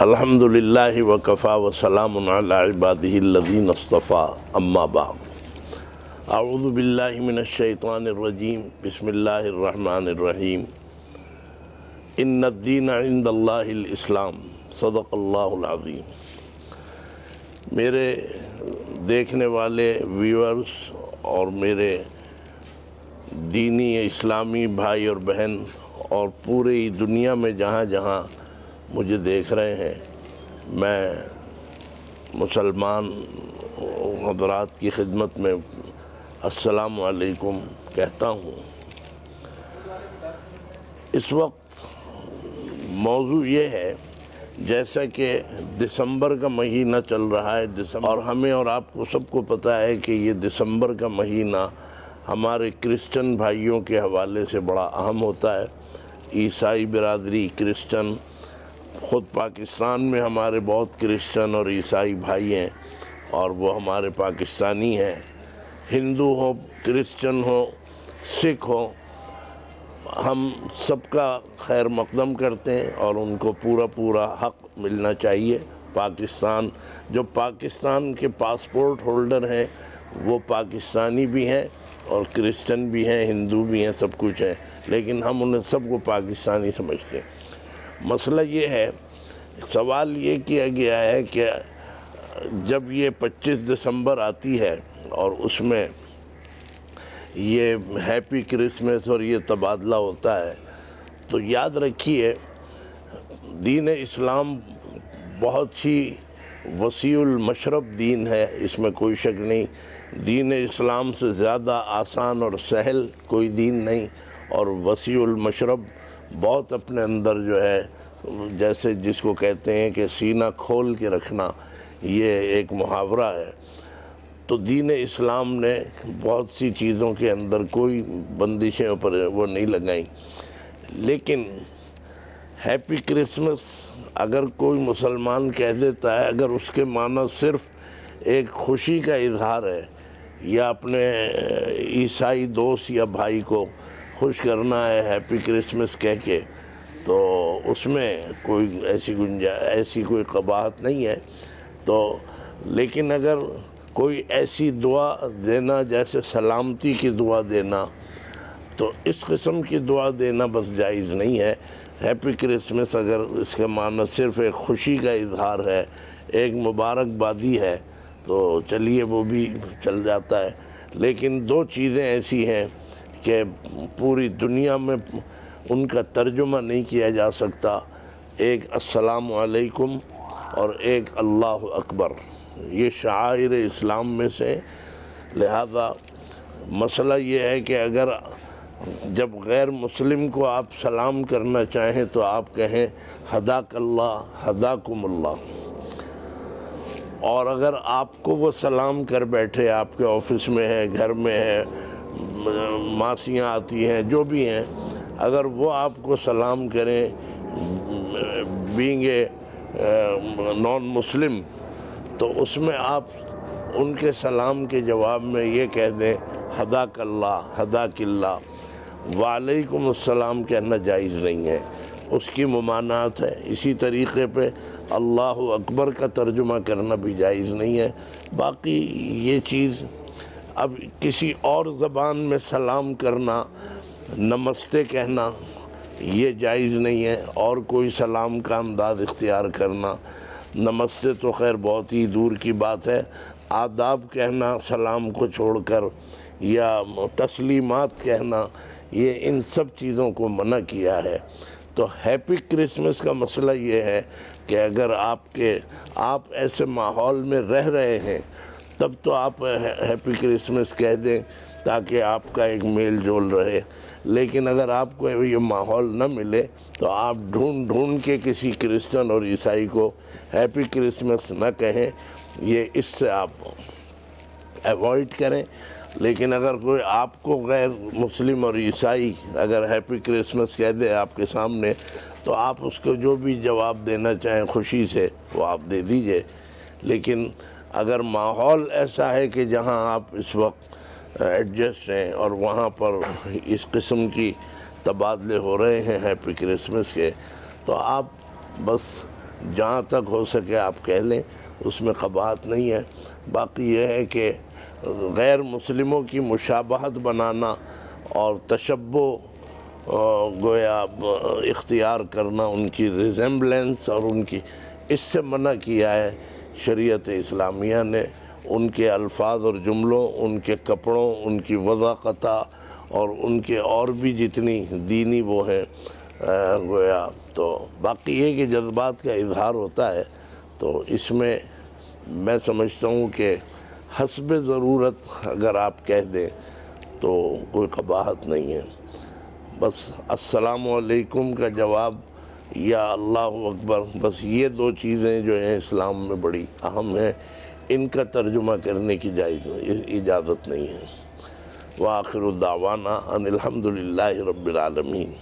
الحمدللہ وکفا وسلام علی عبادہ الذین اصطفیٰ اما بعد اعوذ باللہ من الشیطان الرجیم بسم اللہ الرحمن الرحیم ان الدین عند اللہ الاسلام صدق اللہ العظیم۔ میرے دیکھنے والے ویورز اور میرے دینی اسلامی بھائی اور بہن اور پوری دنیا میں جہاں جہاں مجھے دیکھ رہے ہیں، میں مسلمان حضرات کی خدمت میں السلام علیکم کہتا ہوں۔ اس وقت موضوع یہ ہے، جیسا کہ دسمبر کا مہینہ چل رہا ہے اور ہمیں اور آپ کو سب کو پتہ ہے کہ یہ دسمبر کا مہینہ ہمارے کرسچن بھائیوں کے حوالے سے بڑا اہم ہوتا ہے۔ عیسائی برادری، کرسچن، خود پاکستان میں ہمارے بہت کرسچن اور عیسائی بھائی ہیں اور وہ ہمارے پاکستانی ہیں۔ ہندو ہوں، کرسچن ہوں، سکھ ہوں، ہم سب کا خیر مقدم کرتے ہیں اور ان کو پورا حق ملنا چاہیے۔ جو پاکستان کے پاسپورٹ ہولڈر ہیں وہ پاکستانی بھی ہیں اور کرسچن بھی ہیں، ہندو بھی ہیں، سب کچھ ہیں، لیکن ہم انہیں سب کو پاکستانی سمجھتے ہیں۔ مسئلہ یہ ہے، سوال یہ کیا گیا ہے کہ جب یہ 25 دسمبر آتی ہے اور اس میں یہ ہیپی کرسمس اور یہ تبادلہ ہوتا ہے، تو یاد رکھیے دین اسلام بہت ہی وسیع المشرب دین ہے، اس میں کوئی شک نہیں۔ دین اسلام سے زیادہ آسان اور سہل کوئی دین نہیں، اور وسیع المشرب بہت اپنے اندر جو ہے، جیسے جس کو کہتے ہیں کہ سینہ کھول کے رکھنا، یہ ایک محاورہ ہے۔ تو دین اسلام نے بہت سی چیزوں کے اندر کوئی بندشیں اوپر وہ نہیں لگائیں، لیکن ہیپی کرسمس اگر کوئی مسلمان کہہ دیتا ہے، اگر اس کے معنی صرف ایک خوشی کا اظہار ہے یا اپنے عیسائی دوست یا بھائی کو خوش کرنا ہے ہیپی کرسمس کہہ کے، تو اس میں کوئی ایسی کوئی قباحت نہیں ہے۔ تو لیکن اگر کوئی ایسی دعا دینا جیسے سلامتی کی دعا دینا، تو اس قسم کی دعا دینا بس جائز نہیں ہے۔ ہیپی کرسمس اگر اس کے معنی صرف ایک خوشی کا اظہار ہے، ایک مبارکبادی ہے، تو چلیے وہ بھی چل جاتا ہے۔ لیکن دو چیزیں ایسی ہیں کہ پوری دنیا میں ان کا ترجمہ نہیں کیا جا سکتا، ایک السلام علیکم اور ایک اللہ اکبر، یہ شعائر اسلام میں سے۔ لہذا مسئلہ یہ ہے کہ اگر جب غیر مسلم کو آپ سلام کرنا چاہیں تو آپ کہیں ہداک اللہ، ہداکم اللہ، اور اگر آپ کو وہ سلام کر بیٹھے، آپ کے آفس میں ہے، گھر میں ہے، ماسیاں آتی ہیں، جو بھی ہیں، اگر وہ آپ کو سلام کریں بینگ اے نان مسلم، تو اس میں آپ ان کے سلام کے جواب میں یہ کہہ دیں ہداک اللہ، ہداک اللہ، وعلیکم السلام کہنا جائز نہیں ہے، اس کی ممانعت ہے۔ اسی طریقے پہ اللہ اکبر کا ترجمہ کرنا بھی جائز نہیں ہے۔ باقی یہ چیز اب کسی اور زبان میں سلام کرنا، نمستے کہنا، یہ جائز نہیں ہے، اور کوئی سلام کا انداز اختیار کرنا۔ نمستے تو خیر بہت ہی دور کی بات ہے، آداب کہنا سلام کو چھوڑ کر، یا تسلیمات کہنا، یہ ان سب چیزوں کو منع کیا ہے۔ تو ہیپی کرسمس کا مسئلہ یہ ہے کہ اگر آپ ایسے ماحول میں رہ رہے ہیں تب تو آپ ہیپی کرسمس کہہ دیں تاکہ آپ کا ایک میل جول رہے، لیکن اگر آپ کو یہ ماحول نہ ملے تو آپ ڈھونڈ کے کسی کرسچن اور عیسائی کو ہیپی کرسمس نہ کہیں، یہ اس سے آپ ایوائڈ کریں۔ لیکن اگر کوئی آپ کو غیر مسلم اور عیسائی اگر ہیپی کرسمس کہہ دے آپ کے سامنے، تو آپ اس کو جو بھی جواب دینا چاہیں خوشی سے وہ آپ دے دیجئے۔ لیکن اگر ماحول ایسا ہے کہ جہاں آپ اس وقت ایڈجسٹ ہیں اور وہاں پر اس قسم کی تبادلے ہو رہے ہیں ہیپی کرسمس کے، تو آپ بس جہاں تک ہو سکے آپ کہہ لیں، اس میں قباحت نہیں ہے۔ باقی یہ ہے کہ غیر مسلموں کی مشابہت بنانا اور تشبہ گویا اختیار کرنا، ان کی ریزمبلنس اور ان کی، اس سے منع کیا ہے شریعت اسلامیہ نے۔ ان کے الفاظ اور جملوں، ان کے کپڑوں، ان کی وضاقتہ اور ان کے اور بھی جتنی دینی وہ ہیں گویا، تو باقی یہ کہ جذبات کا اظہار ہوتا ہے، تو اس میں میں سمجھتا ہوں کہ حسب ضرورت اگر آپ کہہ دیں تو کوئی قباحت نہیں ہے۔ بس السلام علیکم کا جواب یا اللہ اکبر، بس یہ دو چیزیں جو ہیں اسلام میں بڑی اہم ہیں، ان کا ترجمہ کرنے کی اجازت نہیں ہے۔ وآخر دعوانا ان الحمد للہ رب العالمین۔